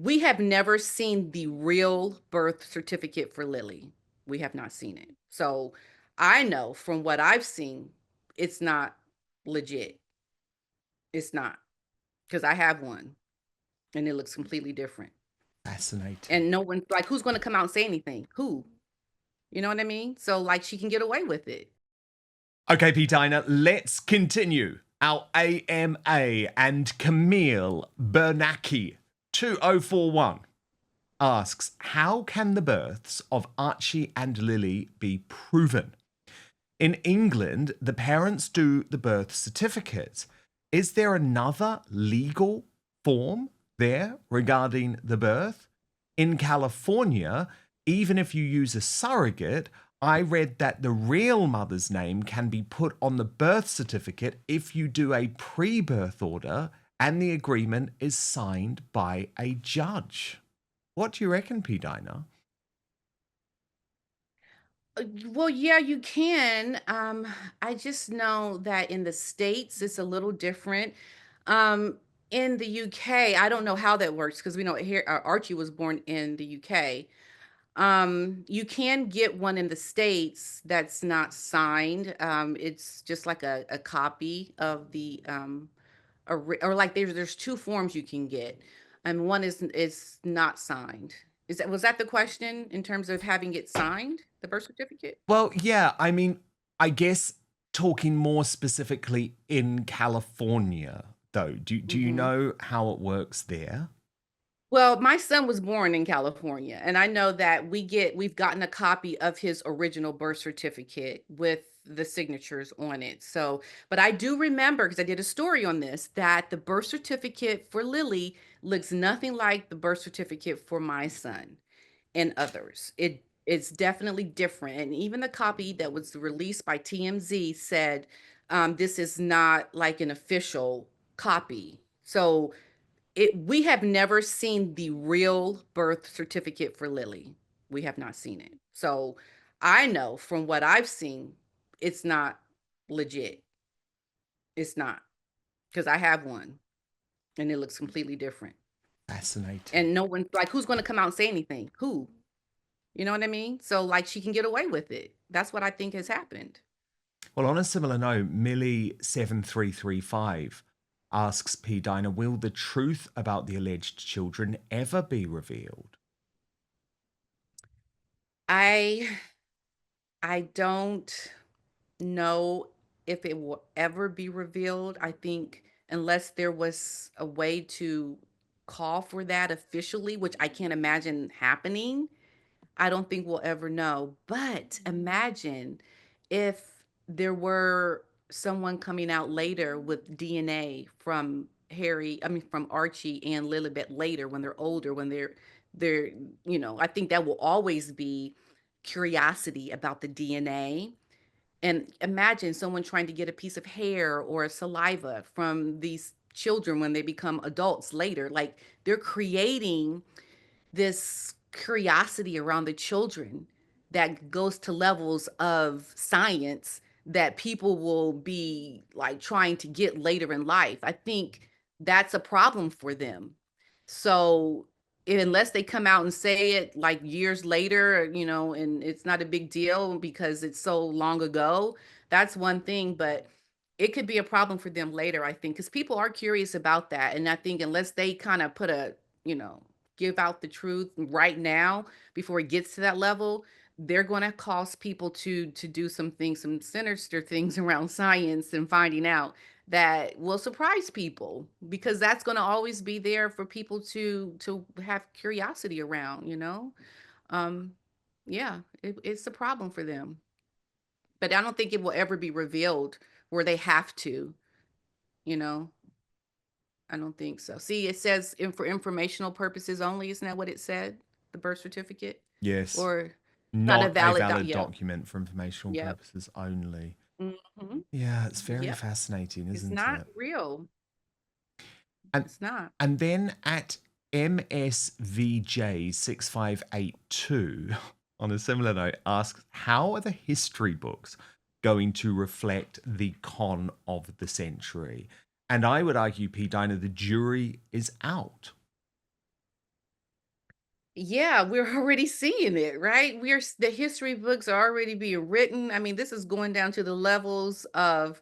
We have never seen the real birth certificate for Lily. We have not seen it. So I know from what I've seen, it's not legit. It's not because I have one and it looks completely different. Fascinating. And no one, like, who's going to come out and say anything? Who? You know what I mean? So, like, she can get away with it. Okay, P-Dina, let's continue. Our AMA and Camille Bernacchi 2041 asks, how can the births of Archie and Lily be proven? In England, the parents do the birth certificate. Is there another legal form there regarding the birth? In California, even if you use a surrogate, I read that the real mother's name can be put on the birth certificate if you do a pre birth order and the agreement is signed by a judge. What do you reckon, P. Dina? Well, yeah, you can. I just know that in the States, it's a little different. Um, in the UK, I don't know how that works because we know here Archie was born in the UK. You can get one in the States that's not signed. It's just like a copy of the or like there's two forms you can get, and one is not signed. Was that the question in terms of having it signed, the birth certificate? Well, yeah, I mean, I guess talking more specifically in California, though, do you Mhm. know how it works there? Well, my son was born in California, and I know that we've gotten a copy of his original birth certificate with the signatures on it. So, but I do remember because I did a story on this that the birth certificate for Lily looks nothing like the birth certificate for my son and others. It's definitely different. And even the copy that was released by TMZ said this is not like an official copy. So we have never seen the real birth certificate for Lily. We have not seen it. So I know from what I've seen, it's not legit. It's not because I have one and it looks completely different. Fascinating. And no one, like, who's going to come out and say anything? Who? You know what I mean? So, like, she can get away with it. That's what I think has happened. Well, on a similar note, Millie7335 asks P. Dina, will the truth about the alleged children ever be revealed? I I don't know if it will ever be revealed. I think unless there was a way to call for that officially, which I can't imagine happening, I don't think we'll ever know. But imagine if there were someone coming out later with DNA from from Archie and Lilibet later when they're older, when they're, I think that will always be curiosity about the DNA. And imagine someone trying to get a piece of hair or saliva from these children when they become adults later. Like they're creating this curiosity around the children that goes to levels of science that people will be like trying to get later in life. I think that's a problem for them. So unless they come out and say it like years later, and it's not a big deal because it's so long ago, that's one thing. But it could be a problem for them later, I think, because people are curious about that. And I think unless they kind of put you know, give out the truth right now before it gets to that level, they're going to cause people to do some things, some sinister things around science and finding out that will surprise people because that's going to always be there for people to have curiosity around. um yeah, it's a problem for them, but I don't think it will ever be revealed where they have to, you know I don't think so. See, it says for informational purposes only. Isn't that what it said? The birth certificate? Yes, Or not a not a valid valid yep. document for informational Yep. purposes only. Mhm. Yeah, it's very Yep. fascinating, It's isn't not it? real. And It's not. and then at MSVJ6582, on a similar note, asks, how are the history books going to reflect the con of the century? And I would argue, P. Dina, the jury is out. Yeah, we're already seeing it, right? The history books are already being written. I mean, this is going down to the levels of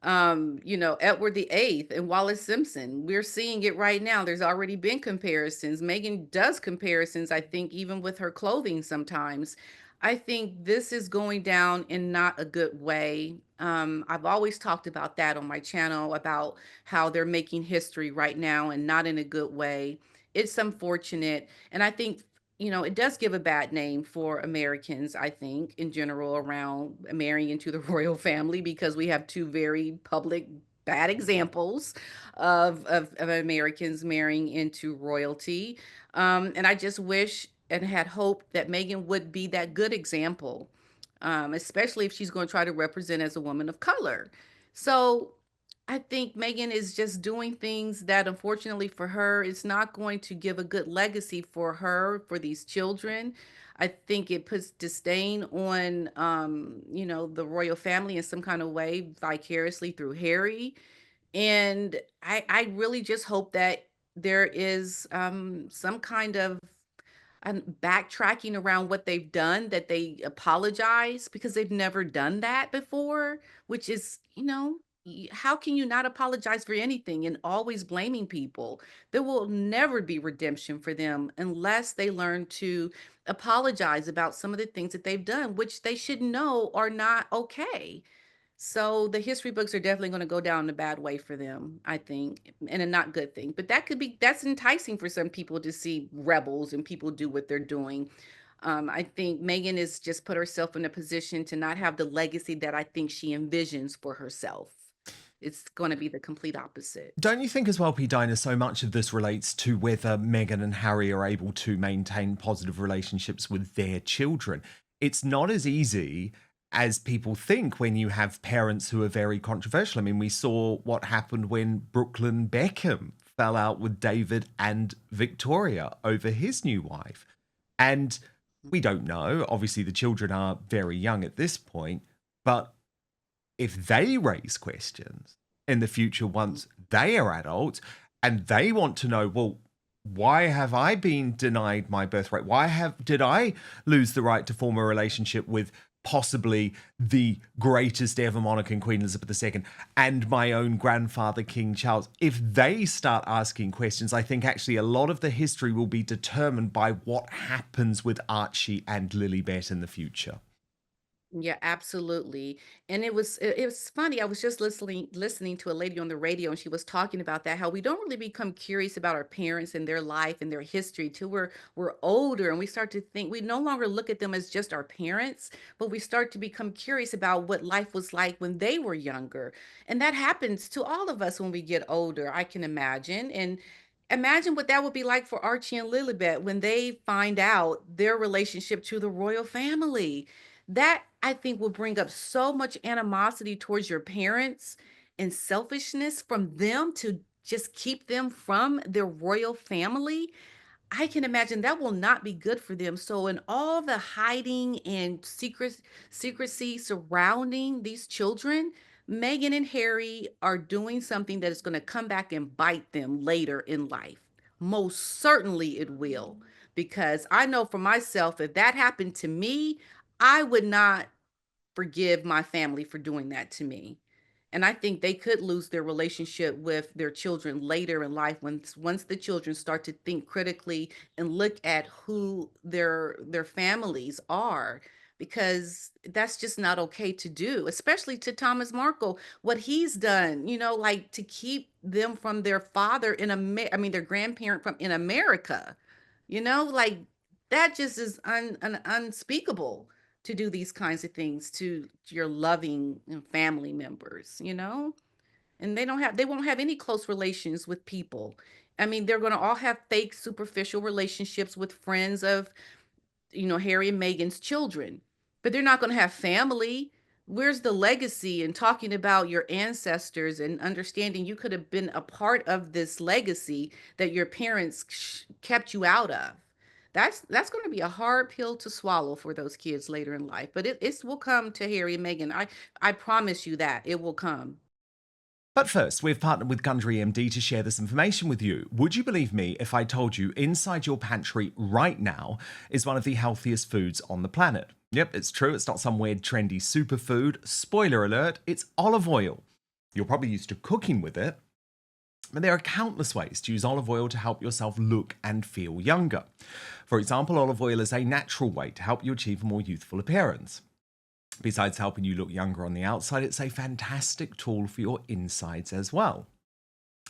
Edward the Eighth and Wallace Simpson. We're seeing it right now. There's already been comparisons. Megan does comparisons, I think, even with her clothing sometimes. I think this is going down in not a good way. I've always talked about that on my channel about how they're making history right now and not in a good way. It's unfortunate. And I think, it does give a bad name for Americans, I think, in general, around marrying into the royal family because we have two very public bad examples of Americans marrying into royalty. And I just wish and had hoped that Megan would be that good example, especially if she's going to try to represent as a woman of color. So I think Megan is just doing things that, unfortunately for her, it's not going to give a good legacy for her, for these children. I think it puts disdain on, the royal family in some kind of way, vicariously through Harry. And I really just hope that there is some kind of backtracking around what they've done, that they apologize because they've never done that before, which is, how can you not apologize for anything and always blaming people? There will never be redemption for them unless they learn to apologize about some of the things that they've done, which they should know are not okay. So the history books are definitely going to go down in a bad way for them, I think, and a not good thing. But that's enticing for some people to see rebels and people do what they're doing. I think Megan has just put herself in a position to not have the legacy that I think she envisions for herself. It's going to be the complete opposite. Don't you think as well, P-Dina, so much of this relates to whether Meghan and Harry are able to maintain positive relationships with their children? It's not as easy as people think when you have parents who are very controversial. I mean, we saw what happened when Brooklyn Beckham fell out with David and Victoria over his new wife. And we don't know. Obviously, the children are very young at this point, but if they raise questions in the future once they are adults and they want to know, well, why have I been denied my birthright? Did I lose the right to form a relationship with possibly the greatest ever monarch and Queen Elizabeth II and my own grandfather King Charles? If they start asking questions, I think actually a lot of the history will be determined by what happens with Archie and Lilibet in the future. Yeah, absolutely. And it was funny. I was just listening to a lady on the radio, and she was talking about that, how we don't really become curious about our parents and their life and their history till we're older, and we start to think we no longer look at them as just our parents, but we start to become curious about what life was like when they were younger. And that happens to all of us when we get older, I can imagine. And imagine what that would be like for Archie and Lilibet when they find out their relationship to the royal family. That I think will bring up so much animosity towards your parents and selfishness from them to just keep them from their royal family. I can imagine that will not be good for them. So, in all the hiding and secrecy surrounding these children, Meghan and Harry are doing something that is going to come back and bite them later in life. Most certainly it will. Because I know for myself, if that happened to me, I would not forgive my family for doing that to me. And I think they could lose their relationship with their children later in life once the children start to think critically and look at who their families are, because that's just not okay to do, especially to Thomas Markle, what he's done, like to keep them from their father in I mean their grandparent from in America. Like that just is unspeakable to do these kinds of things to your loving family members. And they won't have any close relations with people. I mean, they're going to all have fake superficial relationships with friends of, Harry and Meghan's children, but they're not going to have family. Where's the legacy and talking about your ancestors and understanding you could have been a part of this legacy that your parents kept you out of? That's going to be a hard pill to swallow for those kids later in life, but it will come to Harry and Meghan. I promise you that it will come. But first, we've partnered with Gundry MD to share this information with you. Would you believe me if I told you inside your pantry right now is one of the healthiest foods on the planet? Yep, it's true. It's not some weird trendy superfood. Spoiler alert, it's olive oil. You're probably used to cooking with it, but there are countless ways to use olive oil to help yourself look and feel younger. For example, olive oil is a natural way to help you achieve a more youthful appearance. Besides helping you look younger on the outside, it's a fantastic tool for your insides as well.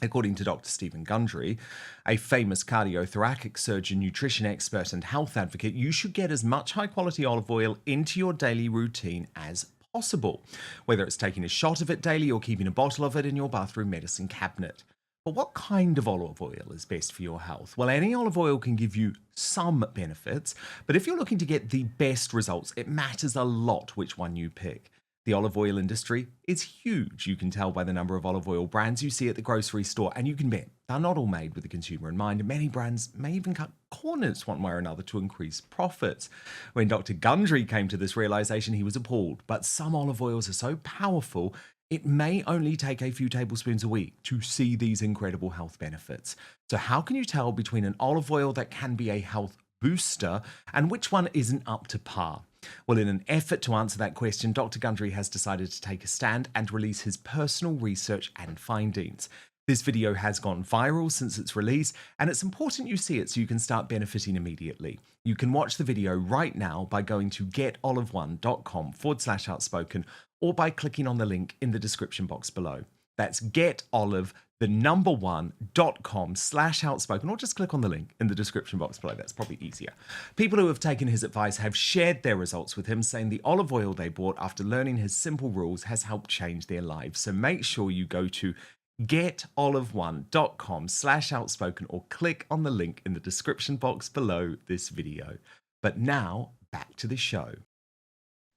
According to Dr. Stephen Gundry, a famous cardiothoracic surgeon, nutrition expert, and health advocate, you should get as much high quality olive oil into your daily routine as possible, whether it's taking a shot of it daily or keeping a bottle of it in your bathroom medicine cabinet. But what kind of olive oil is best for your health? Well, any olive oil can give you some benefits, but if you're looking to get the best results, it matters a lot which one you pick. The olive oil industry is huge. You can tell by the number of olive oil brands you see at the grocery store, and you can bet they're not all made with the consumer in mind. And many brands may even cut corners one way or another to increase profits. When Dr. Gundry came to this realization, he was appalled. But some olive oils are so powerful, it may only take a few tablespoons a week to see these incredible health benefits. So, how can you tell between an olive oil that can be a health booster and which one isn't up to par? Well, in an effort to answer that question, Dr. Gundry has decided to take a stand and release his personal research and findings. This video has gone viral since its release, and it's important you see it so you can start benefiting immediately. You can watch the video right now by going to getolive1.com/outspoken or by clicking on the link in the description box below. That's getolive1.com/outspoken, or just click on the link in the description box below. That's probably easier. People who have taken his advice have shared their results with him, saying the olive oil they bought after learning his simple rules has helped change their lives. So make sure you go to getolive1.com/outspoken or click on the link in the description box below this video. But now, back to the show.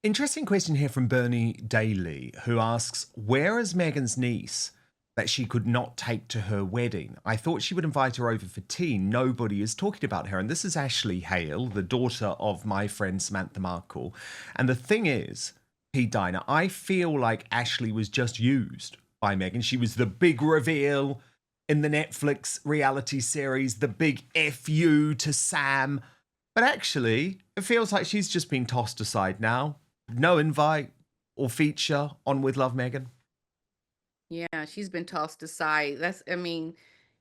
Interesting question here from Bernie Daly, who asks, where is Meghan's niece that she could not take to her wedding? I thought she would invite her over for tea. Nobody is talking about her. And this is Ashley Hale, the daughter of my friend Samantha Markle. And the thing is, P-Dina, I feel like Ashley was just used by Meghan. She was the big reveal in the Netflix reality series, the big FU to Sam. But actually, it feels like she's just been tossed aside now. No invite or feature on With Love Meghan. Yeah, she's been tossed aside. I mean,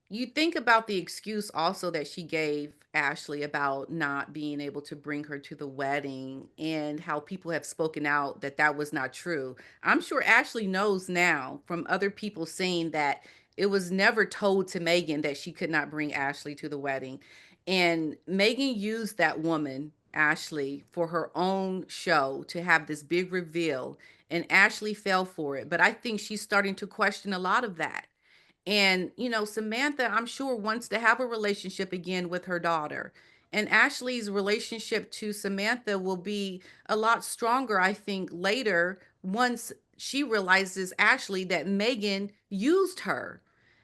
you think about the excuse also that she gave Ashley about not being able to bring her to the wedding and how people have spoken out that that was not true. I'm sure Ashley knows now from other people saying that it was never told to Meghan that she could not bring Ashley to the wedding. And Meghan used that woman, Ashley, for her own show to have this big reveal. And Ashley fell for it. But I think she's starting to question a lot of that. And, Samantha, I'm sure, wants to have a relationship again with her daughter. And Ashley's relationship to Samantha will be a lot stronger, I think, later once she realizes, Ashley, that Meghan used her.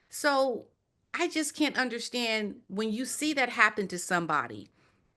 So I just can't understand when you see that happen to somebody,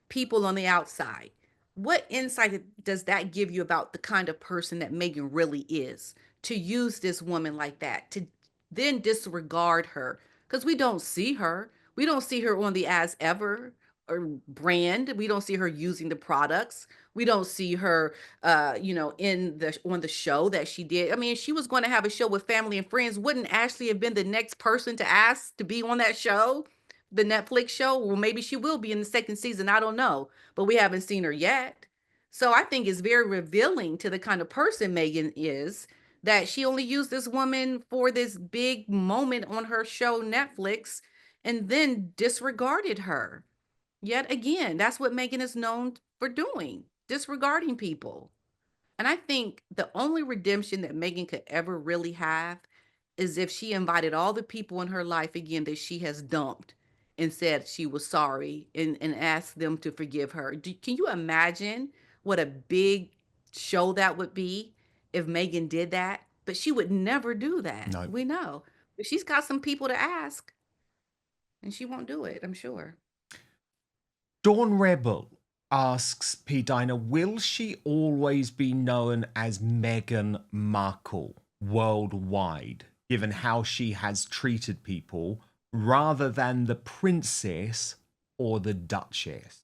people on the outside. What insight does that give you about the kind of person that Megan really is? To use this woman like that, to then disregard her, because we don't see her. We don't see her on the As Ever or brand. We don't see her using the products. We don't see her, in the on the show that she did. I mean, if she was going to have a show with family and friends, wouldn't Ashley have been the next person to ask to be on that show? The Netflix show? Well, maybe she will be in the second season. I don't know, but we haven't seen her yet. So I think it's very revealing to the kind of person Megan is that she only used this woman for this big moment on her show Netflix and then disregarded her. Yet again, that's what Megan is known for doing, disregarding people. And I think the only redemption that Megan could ever really have is if she invited all the people in her life again that she has dumped and said she was sorry and asked them to forgive her. Can you imagine what a big show that would be if Megan did that? But she would never do that. No. We know. But she's got some people to ask and she won't do it, I'm sure. Dawn Rebel asks P-Dina, will she always be known as Meghan Markle worldwide? given how she has treated people, rather than the princess or the duchess?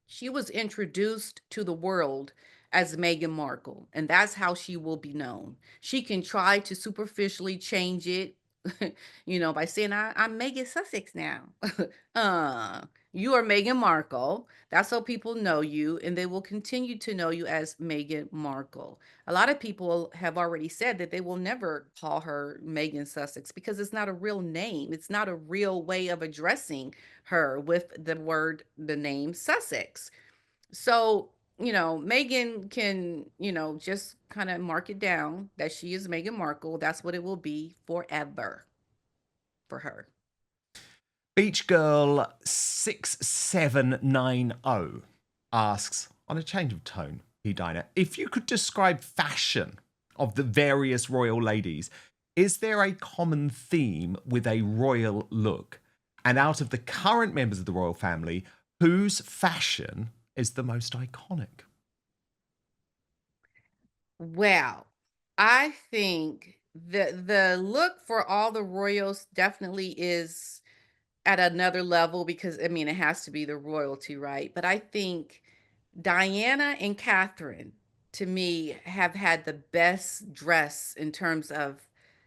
She was introduced to the world as Meghan Markle, and that's how she will be known. She can try to superficially change it, by saying, I'm Megan Sussex now. uh, you are Meghan Markle. That's how people know you, and they will continue to know you as Meghan Markle. A lot of people have already said that they will never call her Megan Sussex because it's not a real name. It's not a real way of addressing her with the name Sussex. So, Megan can, just kind of mark it down that she is Meghan Markle. That's what it will be forever for her. Beach Girl 6790 asks, on a change of tone, P-Dina, if you could describe fashion of the various royal ladies, is there a common theme with a royal look? And out of the current members of the royal family, whose fashion is the most iconic? Well, I think the look for all the royals definitely is at another level because I mean it has to be the royalty, right? But I think Diana and Catherine, to me, have had the best dress in terms of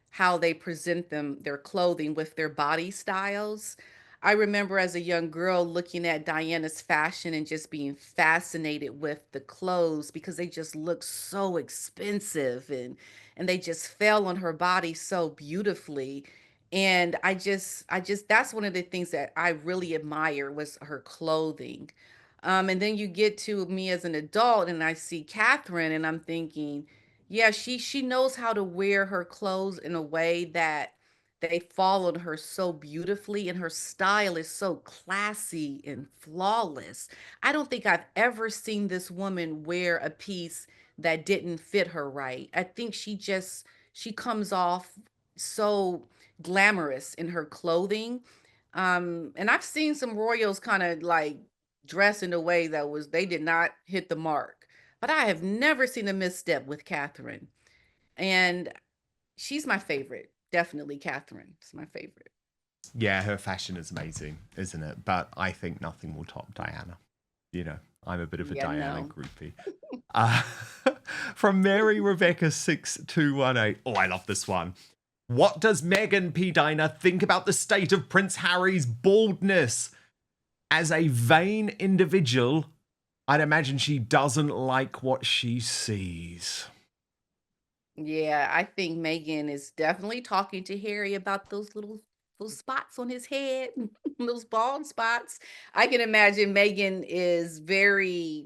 how they present their clothing with their body styles. I remember as a young girl looking at Diana's fashion and just being fascinated with the clothes because they just looked so expensive and they just fell on her body so beautifully. And I just that's one of the things that I really admire was her clothing. And then you get to me as an adult and I see Catherine and I'm thinking, yeah, she knows how to wear her clothes in a way that they followed her so beautifully and her style is so classy and flawless. I don't think I've ever seen this woman wear a piece that didn't fit her right. I think she comes off so glamorous in her clothing. And I've seen some royals kind of like dress in a way that was they did not hit the mark. But I have never seen a misstep with Catherine. And she's my favorite. Definitely Catherine is my favorite. Yeah, her fashion is amazing, isn't it? But I think nothing will top Diana. You know, I'm a bit of a Yeah, Diana no. groupie. Uh, from Mary Rebecca 6218. Oh, I love this one. What does Meghan P-Dina think about the state of Prince Harry's baldness? As a vain individual, I'd imagine she doesn't like what she sees. Yeah, I think Megan is definitely talking to Harry about those little spots on his head, those bald spots. I can imagine Megan is very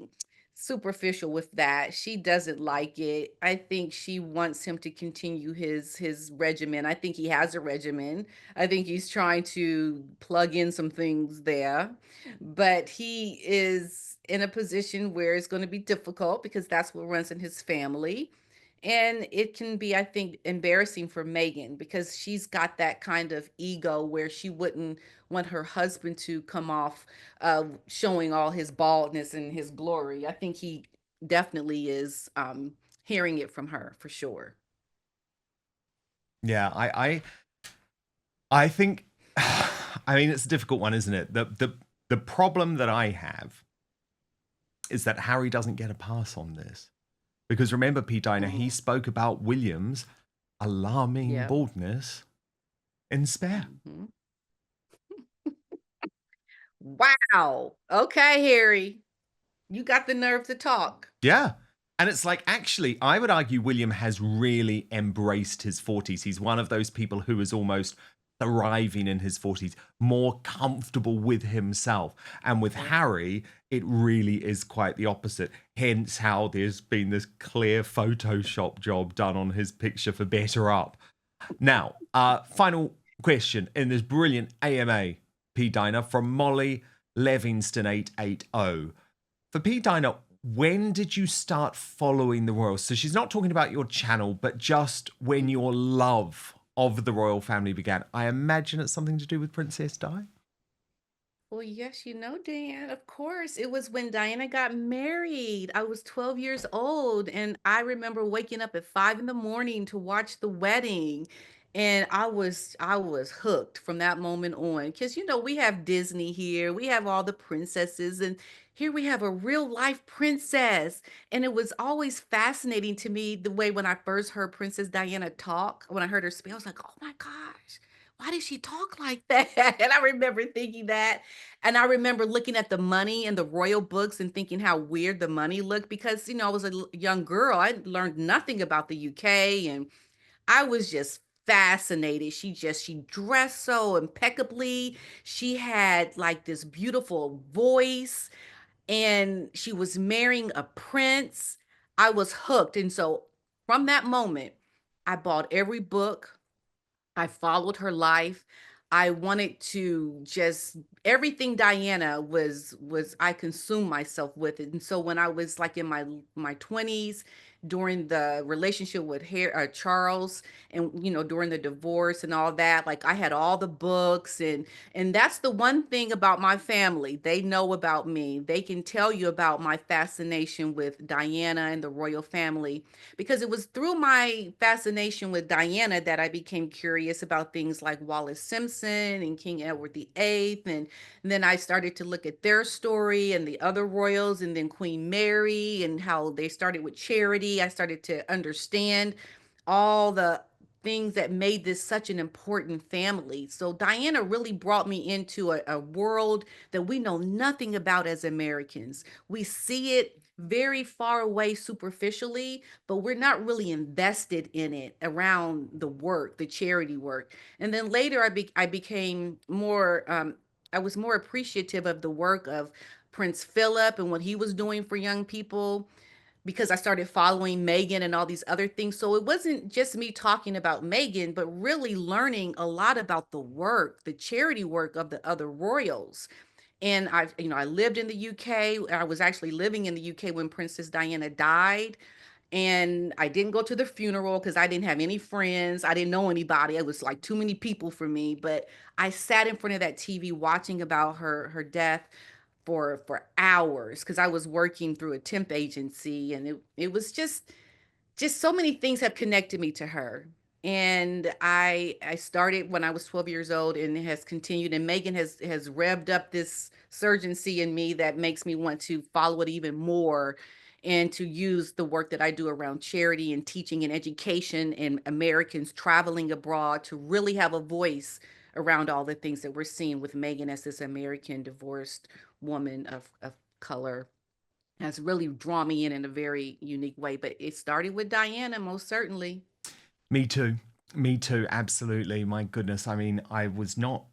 superficial with that. She doesn't like it. I think she wants him to continue his regimen. I think he has a regimen. I think he's trying to plug in some things there. But he is in a position where it's going to be difficult because that's what runs in his family, and it can be, I think, embarrassing for Megan because she's got that kind of ego where she wouldn't want her husband to come off showing all his baldness and his glory. I think he definitely is hearing it from her for sure. Yeah, I think I mean it's a difficult one, isn't it? The problem that I have is that Harry doesn't get a pass on this. Because remember, Pete Diner, he Mhm. spoke about William's alarming Yeah. baldness in Spare. Mhm. Wow. Okay, Harry. You got the nerve to talk. Yeah. And it's like, actually, I would argue William has really embraced his 40s. He's one of those people who is almost thriving in his 40s, more comfortable with himself. And with Yeah. Harry, it really is quite the opposite. Hence how there's been this clear Photoshop job done on his picture for Better Up. Now, final question in this brilliant AMA, P Diner, from Molly Levingston 880. For P Diner, when did you start following the royals? So she's not talking about your channel, but just when your love of the royal family began. I imagine it's something to do with Princess Di. Well, yes, you know, Dan, of course. It was when Diana got married. I was 12 years old, and I remember waking up at 5 in the morning to watch the wedding. And I was hooked from that moment on. Because you know, we have Disney here, we have all the princesses, and here we have a real life princess. And it was always fascinating to me the way when I first heard Princess Diana talk, when I heard her speak, I was like, oh my gosh, why does she talk like that? And I remember thinking that. And I remember looking at the money in the royal books and thinking how weird the money looked because, you know, I was a young girl. I learned nothing about the UK and I was just fascinated. She dressed so impeccably. She had like this beautiful voice and she was marrying a prince. I was hooked. And so from that moment, I bought every book. I followed her life. I wanted to just everything Diana was I consumed myself with it. And so when I was like in my 20s during the relationship with Charles and you know during the divorce and all that, like I had all the books and that's the one thing about my family. They know about me. They can tell you about my fascination with Diana and the royal family because it was through my fascination with Diana that I became curious about things like Wallace Simpson and King Edward VIII. And then I started to look at their story and the other royals, and then Queen Mary and how they started with charity. I started to understand all the things that made this such an important family. So Diana really brought me into a world that we know nothing about as Americans. We see it very far away superficially, but we're not really invested in it around the work, the charity work. And then later I became more I was more appreciative of the work of Prince Philip and what he was doing for young people because I started following Meghan and all these other things. So it wasn't just me talking about Meghan, but really learning a lot about the work, the charity work of the other royals. And I lived in the UK. I was actually living in the UK when Princess Diana died. And I didn't go to the funeral because I didn't have any friends. I didn't know anybody. It was like too many people for me. But I sat in front of that TV watching about her death for hours because I was working through a temp agency, and it was just so many things have connected me to her. And I started when I was 12 years old and it has continued, and Megan has revved up this surgency in me that makes me want to follow it even more and to use the work that I do around charity and teaching and education and Americans traveling abroad to really have a voice around all the things that we're seeing with Megan as this American divorced woman of color has really drawn me in a very unique way. But it started with Diana, most certainly. Me too. Me too. Absolutely. My goodness. I mean, I was not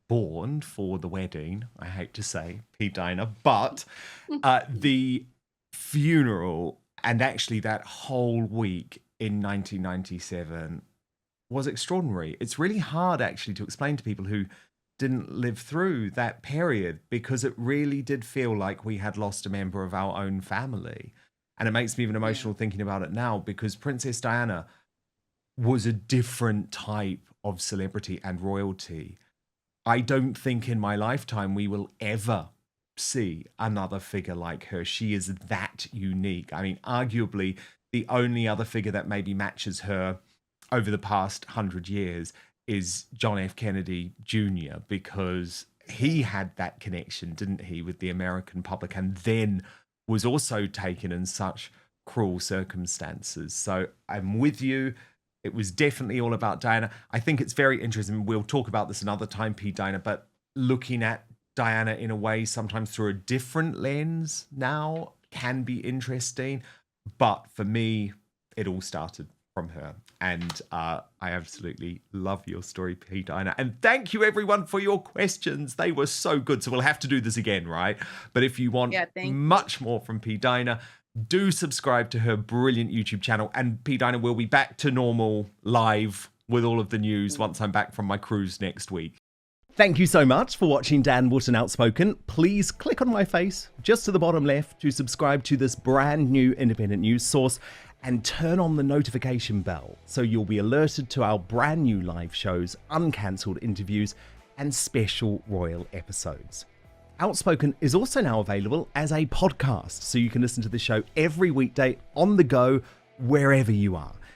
born for the wedding, I hate to say, P-Dina, but the funeral and actually that whole week in 1997 was extraordinary. It's really hard actually to explain to people who didn't live through that period because it really did feel like we had lost a member of our own family. And it makes me even Yeah. emotional thinking about it now because Princess Diana was a different type of celebrity and royalty. I don't think in my lifetime we will ever see another figure like her. She is that unique. I mean, arguably, the only other figure that maybe matches her over the past 100 years is John F. Kennedy Jr., because he Yeah. had that connection, didn't he, with the American public, and then was also taken in such cruel circumstances. So I'm with you. It was definitely all about Diana. I think it's very interesting. We'll talk about this another time, P-Dina, but looking at Diana in a way, sometimes through a different lens now, can be interesting. But for me, it all started from her. And I absolutely love your story, P-Dina. And thank you, everyone, for your questions. They were so good. So we'll have to do this again, right? But if you want Yeah, thank you. much more from P-Dina, do subscribe to her brilliant YouTube channel. And P-Dina will be back to normal live with all of the news once I'm back from my cruise next week. Thank you so much for watching Dan Wootton Outspoken. Please click on my face just to the bottom left to subscribe to this brand new independent news source and turn on the notification bell so you'll be alerted to our brand new live shows, uncancelled interviews, and special royal episodes. Outspoken is also now available as a podcast, so you can listen to the show every weekday on the go, wherever you are.